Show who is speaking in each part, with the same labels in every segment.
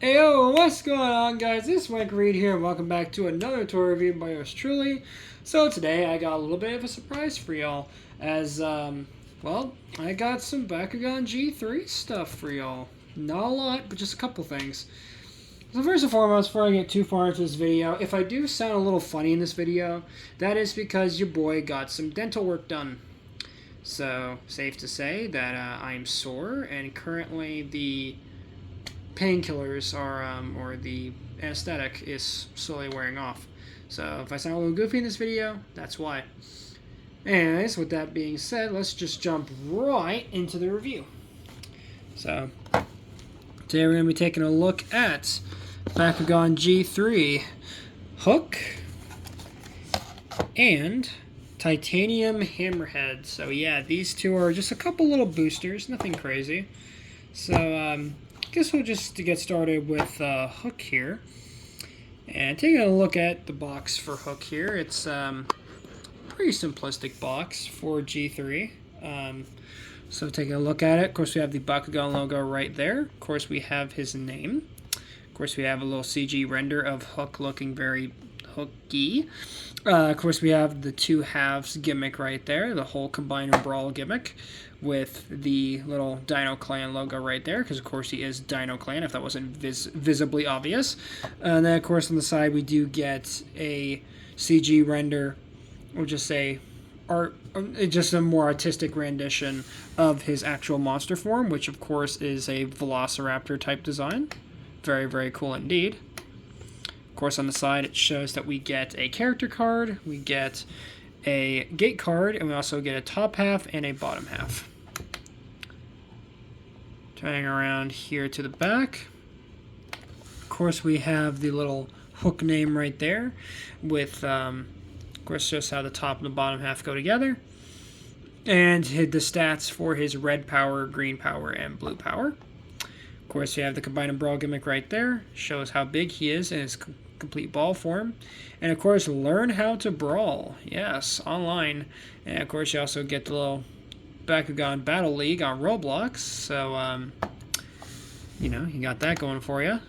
Speaker 1: Heyo, what's going on, guys? This is Mike Reed here, and welcome back to another toy review by yours truly. So today I got a little bit of a surprise for y'all, as well, I got some Bakugan G3 stuff for y'all. Not a lot, but just a couple things. So first and foremost, before I get too far into this video, if I do sound a little funny in this video, that is because your boy got some dental work done. So safe to say that I'm sore, and currently the painkillers are, or the anesthetic is slowly wearing off. So if I sound a little goofy in this video, that's why. Anyways, with that being said, let's just jump right into the review. So today we're going to be taking a look at Bakugan G3 Hook and Titanium Hammerhead. So yeah, these two are just a couple little boosters, nothing crazy. So I guess we'll just get started with Hook here. And taking a look at the box for Hook here, it's pretty simplistic box for G3. So taking a look at it, of course we have the Bakugan logo right there. Of course we have his name. Of course we have a little CG render of Hook looking very hooky. Of course we have the two halves gimmick right there, the whole combine and brawl gimmick with the little Dino Clan logo right there, because of course he is Dino Clan, if that wasn't visibly obvious. And then of course on the side we do get a CG render, or just say art, just a more artistic rendition of his actual monster form, which of course is a Velociraptor type design. Very, very cool indeed. Of course, on the side, it shows that we get a character card, we get a gate card, and we also get a top half and a bottom half. Turning around here to the back, of course, we have the little Hook name right there, with, of course, shows how the top and the bottom half go together, and the stats for his red power, green power, and blue power. Of course, you have the Combine and Brawl gimmick right there. Shows how big he is in his complete ball form. And, of course, learn how to brawl. Yes, online. And, of course, you also get the little Bakugan Battle League on Roblox. So, you know, you got that going for you.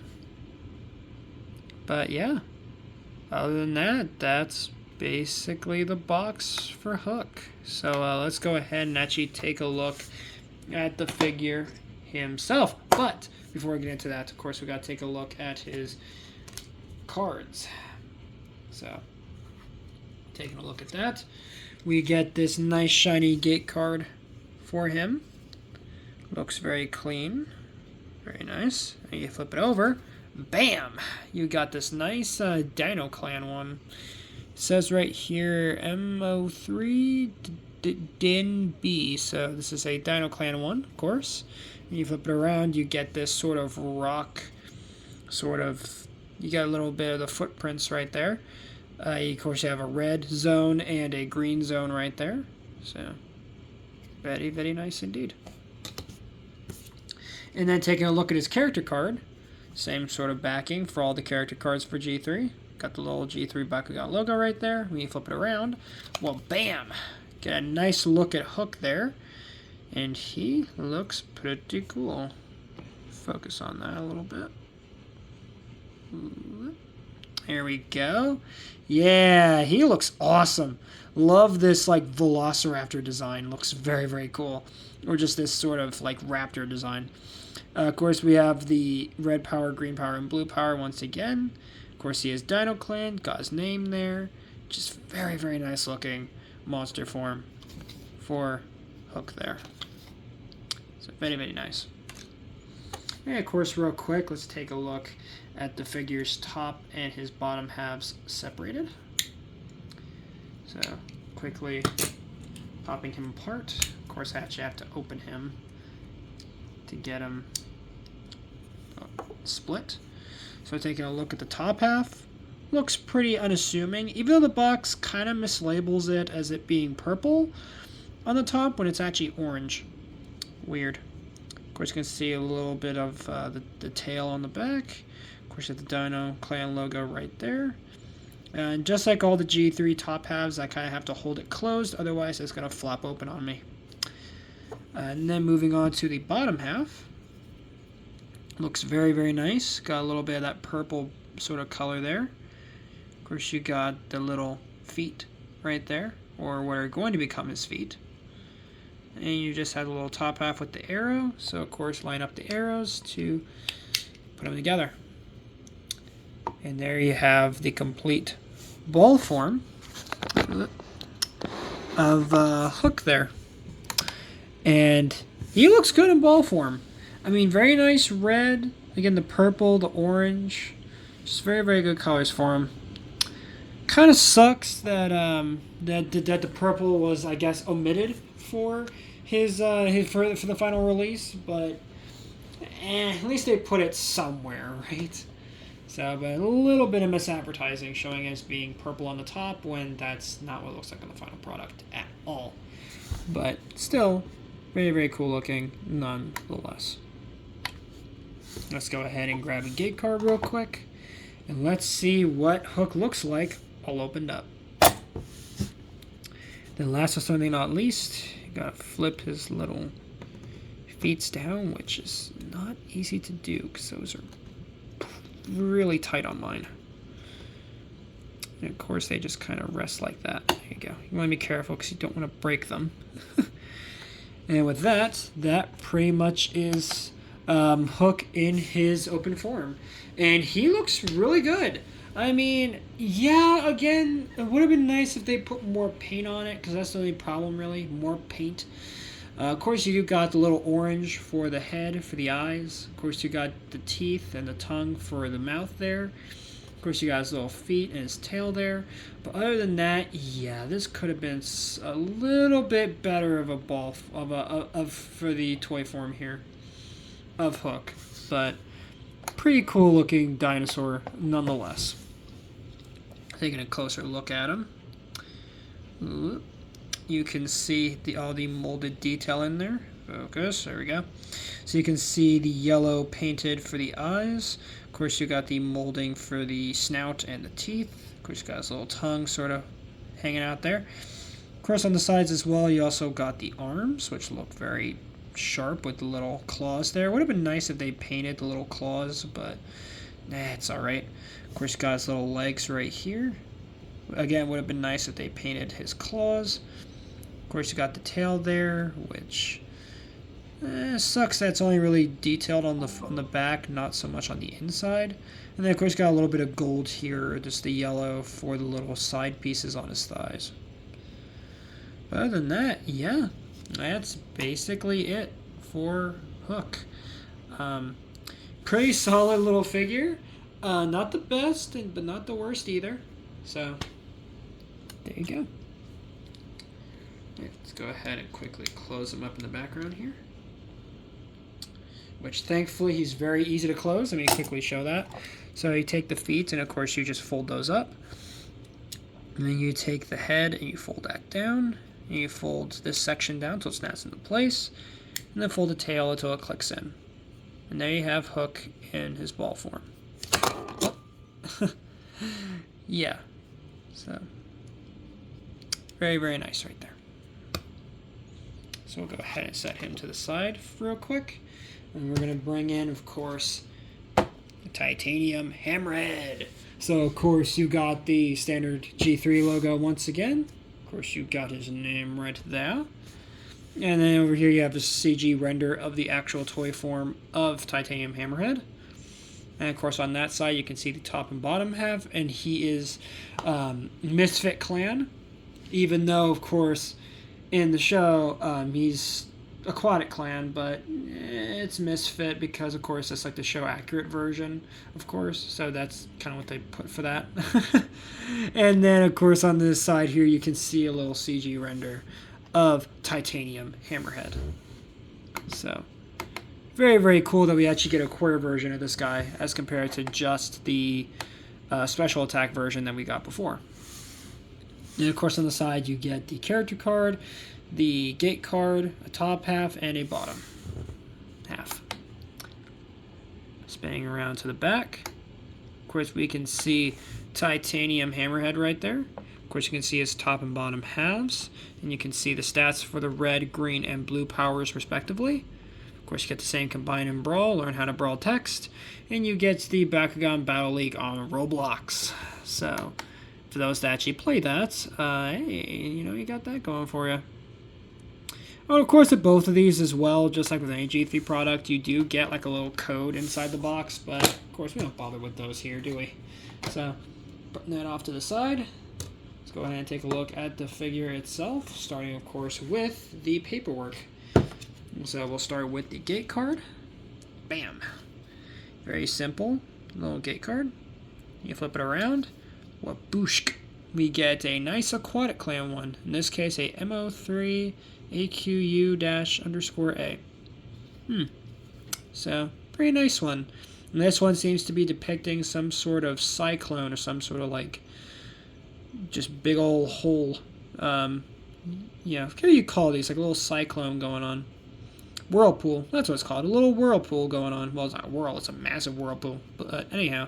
Speaker 1: But, yeah. Other than that, that's basically the box for Hook. So, let's go ahead and actually take a look at the figure himself. But before we get into that, of course, we got to take a look at his cards. So, taking a look at that, we get this nice shiny gate card for him. Looks very clean, very nice. And you flip it over, bam! You got this nice Dino Clan one. It says right here MO3 Din B. So this is a Dino Clan one, of course. And you flip it around, you get this sort of rock, you got a little bit of the footprints right there. Of course, you have a red zone and a green zone right there. So, very, very nice indeed. And then taking a look at his character card, same sort of backing for all the character cards for G3. Got the little G3 Bakugan logo right there. When you flip it around, well, bam! Get a nice look at Hook there. And he looks pretty cool. Focus on that a little bit. There we go. Yeah, he looks awesome. Love this like Velociraptor design. Looks very, very cool. Or just this sort of like raptor design. Of course, we have the red power, green power, and blue power once again. Of course, he has Dino Clan. Got his name there. Just very, very nice looking monster form for Hook there. So very, very nice. And of course, real quick, let's take a look at the figure's top and his bottom halves separated. So quickly popping him apart. Of course, I actually have to open him to get him split. So taking a look at the top half, looks pretty unassuming, even though the box kind of mislabels it as it being purple on the top when it's actually orange. Weird. Of course, you can see a little bit of the tail on the back. Of course, you have the Dino Clan logo right there. And just like all the G3 top halves, I kind of have to hold it closed, otherwise it's going to flop open on me. And then moving on to the bottom half. Looks very, very nice. Got a little bit of that purple sort of color there. Of course, you got the little feet right there, or what are going to become his feet. And you just have a little top half with the arrow. So, of course, line up the arrows to put them together. And there you have the complete ball form of Hook there. And he looks good in ball form. I mean, very nice red. Again, the purple, the orange. Just very, very good colors for him. Kind of sucks that that the purple was, I guess, omitted for his for the final release, but at least they put it somewhere, right? So, but a little bit of misadvertising showing it as being purple on the top when that's not what it looks like on the final product at all. But still, very, very cool looking nonetheless. Let's go ahead and grab a gate card real quick, and let's see what Hook looks like all opened up. Then last but certainly not least, you gotta flip his little feet down, which is not easy to do because those are really tight on mine. And of course they just kind of rest like that. There you go. You want to be careful because you don't want to break them. And with that, that pretty much is Hook in his open form. And he looks really good. I mean, yeah, again, it would have been nice if they put more paint on it, because that's the only problem, really, more paint. Of course, you got the little orange for the head, for the eyes. Of course, you got the teeth and the tongue for the mouth there. Of course, you got his little feet and his tail there. But other than that, yeah, this could have been a little bit better of a ball for the toy form here of Hook. But pretty cool looking dinosaur nonetheless. Taking a closer look at him, you can see all the molded detail in there. Focus, there we go. So you can see the yellow painted for the eyes. Of course, you got the molding for the snout and the teeth. Of course, you got his little tongue sort of hanging out there. Of course, on the sides as well, you also got the arms, which look very sharp with the little claws there. Would have been nice if they painted the little claws, but nah, it's alright. Of course, got his little legs right here. Again, would have been nice if they painted his claws. Of course, you got the tail there, which sucks that it's only really detailed on the back, not so much on the inside. And then, of course, got a little bit of gold here, just the yellow for the little side pieces on his thighs. But other than that, yeah, that's basically it for Hook. Pretty solid little figure. Not the best, but not the worst either. So, there you go. Let's go ahead and quickly close him up in the background here. Which, thankfully, he's very easy to close. Let me quickly show that. So, you take the feet, and of course, you just fold those up. And then you take the head, and you fold that down. And you fold this section down until it snaps into place. And then fold the tail until it clicks in. And there you have Hook in his ball form. Yeah. So, very, very nice right there. So we'll go ahead and set him to the side real quick. And we're going to bring in, of course, the titanium Hammerhead. So, of course, you got the standard G3 logo once again. Of course, you got his name right there. And then over here you have the CG render of the actual toy form of Titanium Hammerhead. And of course on that side you can see the top and bottom half, and he is Misfit Clan. Even though, of course, in the show he's Aquatic Clan, but it's Misfit because, of course, that's like the show accurate version, of course. So that's kind of what they put for that. And then, of course, on this side here you can see a little CG render of Titanium Hammerhead. So, very, very cool that we actually get a quarter version of this guy as compared to just the special attack version that we got before. And, of course, on the side you get the character card, the gate card, a top half, and a bottom half. Spinning around to the back. Of course, we can see Titanium Hammerhead right there. Of course, you can see his top and bottom halves, and you can see the stats for the red, green, and blue powers respectively. Of course, you get the same Combine and Brawl, learn how to brawl text, and you get the Bakugan Battle League on Roblox. So, for those that actually play that, hey, you know, you got that going for you. Oh, of course, with both of these as well, just like with any G3 product, you do get like a little code inside the box, but of course, we don't bother with those here, do we? So, putting that off to the side, let's go ahead and take a look at the figure itself, starting, of course, with the paperwork. So, we'll start with the gate card. Bam! Very simple, little gate card. You flip it around, wabooshk! We get a nice aquatic clan one. In this case, a MO3 AQU-_A. So, pretty nice one. And this one seems to be depicting some sort of cyclone or some sort of like just big old hole. Yeah, what do you call these? Like a little cyclone going on. Whirlpool. That's what it's called. A little whirlpool going on. Well, it's not a whirl. It's a massive whirlpool. But anyhow,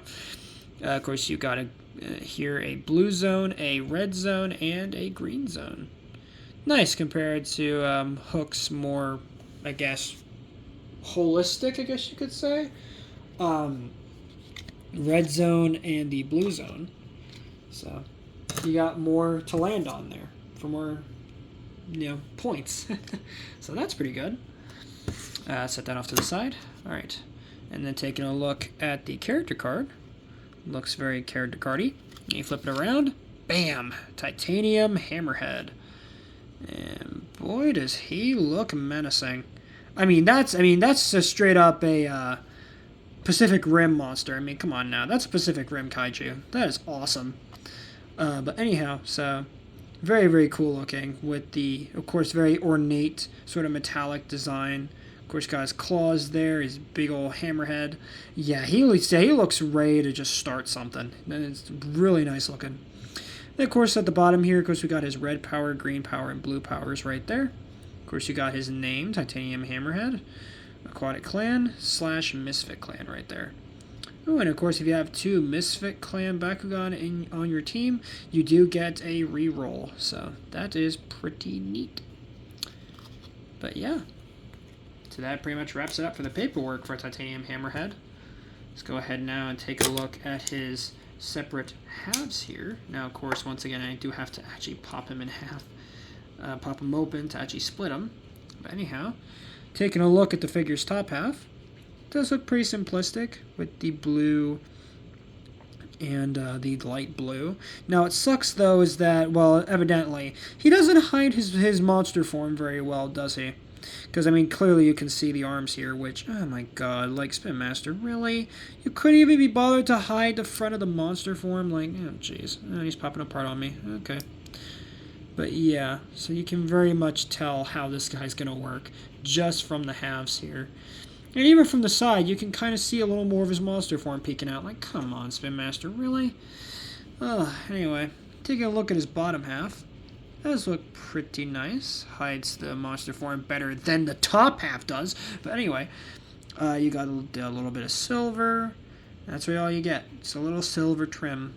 Speaker 1: of course, you got here a blue zone, a red zone, and a green zone. Nice compared to Hook's more, I guess, holistic, I guess you could say. Red zone and the blue zone. So you got more to land on there for more, you know, points. So that's pretty good. Set that off to the side. All right. And then taking a look at the character card. Looks very character cardy. You flip it around. Bam! Titanium Hammerhead. And boy, does he look menacing. I mean, that's just straight up a Pacific Rim monster. I mean, come on now. That's a Pacific Rim kaiju. That is awesome. But anyhow, so very, very cool looking with the, of course, very ornate sort of metallic design. Of course, got his claws there, his big old hammerhead. Yeah, he looks ready to just start something. It's really nice looking. Then, of course, at the bottom here, of course, we got his red power, green power, and blue powers right there. Of course, you got his name, Titanium Hammerhead, Aquatic Clan / Misfit Clan right there. Oh, and of course, if you have 2 Misfit Clan Bakugan on your team, you do get a reroll. So that is pretty neat. But yeah, so that pretty much wraps it up for the paperwork for Titanium Hammerhead. Let's go ahead now and take a look at his separate halves here. Now, of course, once again, I do have to actually pop him in half, pop him open to actually split him. But anyhow, taking a look at the figure's top half, it does look pretty simplistic with the blue and the light blue. Now, it sucks though is that, well, evidently he doesn't hide his monster form very well, does he? Because, I mean, clearly you can see the arms here, which, oh my god, like, Spin Master, really? You couldn't even be bothered to hide the front of the monster form? Like, oh, jeez. Oh, he's popping apart on me. Okay. But, yeah, so you can very much tell how this guy's going to work just from the halves here. And even from the side, you can kind of see a little more of his monster form peeking out. Like, come on, Spin Master, really? Anyway, taking a look at his bottom half. Does look pretty nice. Hides the monster form better than the top half does. But anyway, you got a little bit of silver. That's really all you get. It's a little silver trim.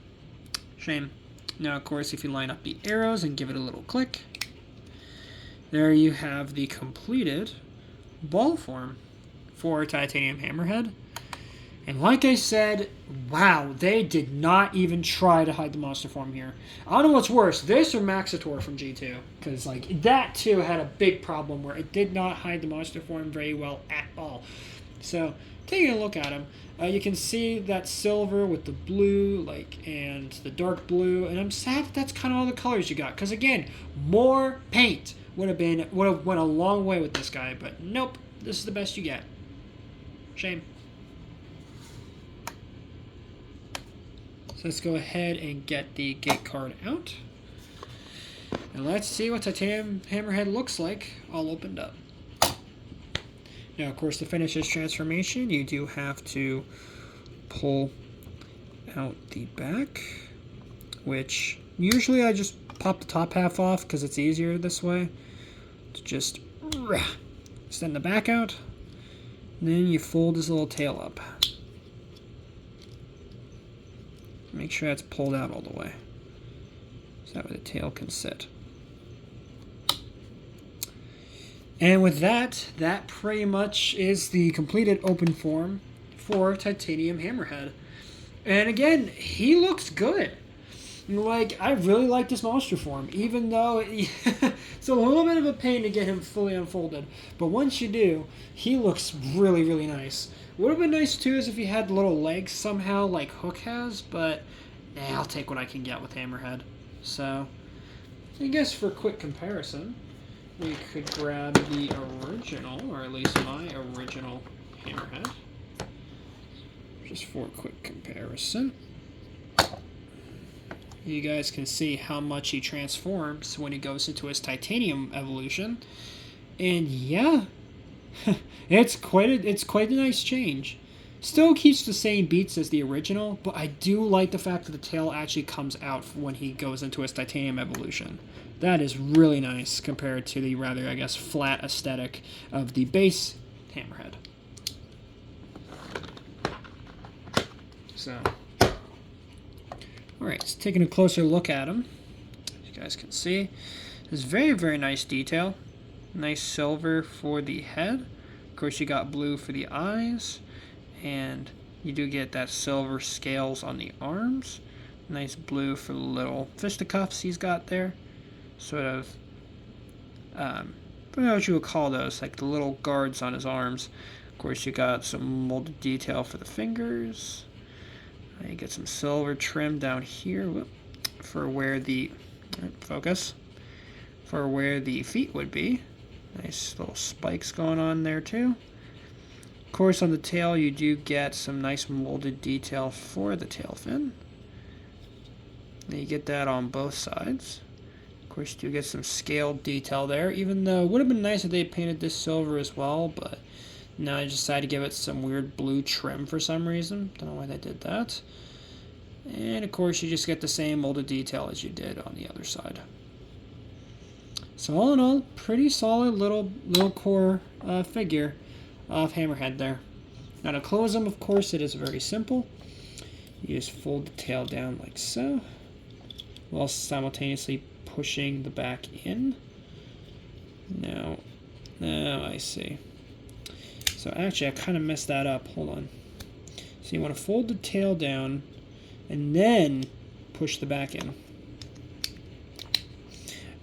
Speaker 1: Shame. Now, of course, if you line up the arrows and give it a little click, there you have the completed ball form for Titanium Hammerhead. And like I said, wow, they did not even try to hide the monster form here. I don't know what's worse, this or Maxitor from G2. Because, like, that, too, had a big problem where it did not hide the monster form very well at all. So, taking a look at him, you can see that silver with the blue, like, and the dark blue. And I'm sad that that's kind of all the colors you got. Because, again, more paint would have went a long way with this guy. But, nope, this is the best you get. Shame. So let's go ahead and get the gate card out. And let's see what Titanium Hammerhead looks like all opened up. Now, of course, to finish this transformation, you do have to pull out the back, which usually I just pop the top half off because it's easier this way. To just extend the back out, and then you fold this little tail up. Make sure it's pulled out all the way, so that way the tail can sit. And with that, that pretty much is the completed open form for Titanium Hammerhead. And again, he looks good. Like, I really like this monster form, even though it's a little bit of a pain to get him fully unfolded. But once you do, he looks really, really nice. Would have been nice too is if he had little legs somehow like Hook has, but I'll take what I can get with Hammerhead. So, I guess for quick comparison, we could grab the original, or at least my original Hammerhead, just for a quick comparison. You guys can see how much he transforms when he goes into his Titanium evolution. And yeah, it's quite a nice change. Still keeps the same beats as the original, but I do like the fact that the tail actually comes out when he goes into his Titanium evolution. That is really nice compared to the rather, I guess, flat aesthetic of the base Hammerhead. So, alright, so taking a closer look at him, as you guys can see, there's very, very nice detail. Nice silver for the head. Of course, you got blue for the eyes, and you do get that silver scales on the arms. Nice blue for the little fisticuffs he's got there. Sort of, I don't know what you would call those, like the little guards on his arms. Of course, you got some molded detail for the fingers. You get some silver trim down here for where the for where the feet would be. Nice little spikes going on there too. Of course, on the tail you do get some nice molded detail for the tail fin. And you get that on both sides. Of course, you do get some scaled detail there, even though it would have been nice if they painted this silver as well, but no, I decided to give it some weird blue trim for some reason. Don't know why they did that. And of course, you just get the same molded detail as you did on the other side. So all in all, pretty solid little core figure of Hammerhead there. Now to close him, of course, it is very simple. You just fold the tail down like so, while simultaneously pushing the back in. Now I see. So actually, I kind of messed that up. Hold on. So you want to fold the tail down and then push the back in.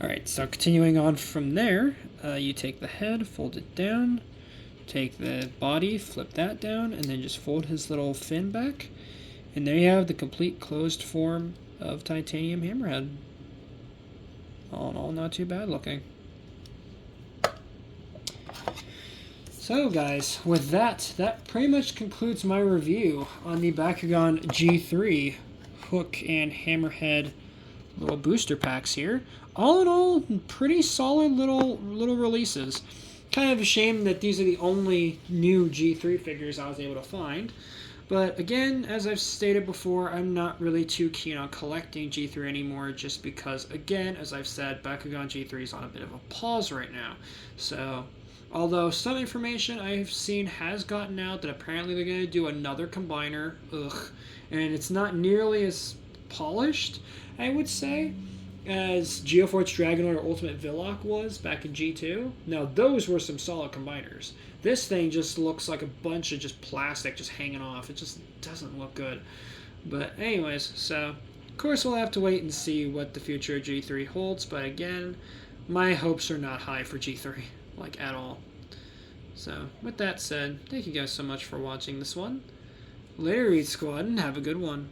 Speaker 1: Alright, so continuing on from there, you take the head, fold it down, take the body, flip that down, and then just fold his little fin back. And there you have the complete closed form of Titanium Hammerhead. All in all, not too bad looking. So guys, with that pretty much concludes my review on the Bakugan G3 Hook and Hammerhead little booster packs here. All in all, pretty solid little releases. Kind of a shame that these are the only new G3 figures I was able to find. But again, as I've stated before, I'm not really too keen on collecting G3 anymore, just because, again, as I've said, Bakugan G3 is on a bit of a pause right now. So, although some information I've seen has gotten out that apparently they're going to do another combiner, and it's not nearly as polished, I would say, as Geoforce Dragonlord Ultimate Villock was back in G2. Now, those were some solid combiners. This thing just looks like a bunch of just plastic just hanging off. It just doesn't look good. But anyways, so, of course, we'll have to wait and see what the future of G3 holds. But again, my hopes are not high for G3, like, at all. So, with that said, thank you guys so much for watching this one. Later, Eat Squad, and have a good one.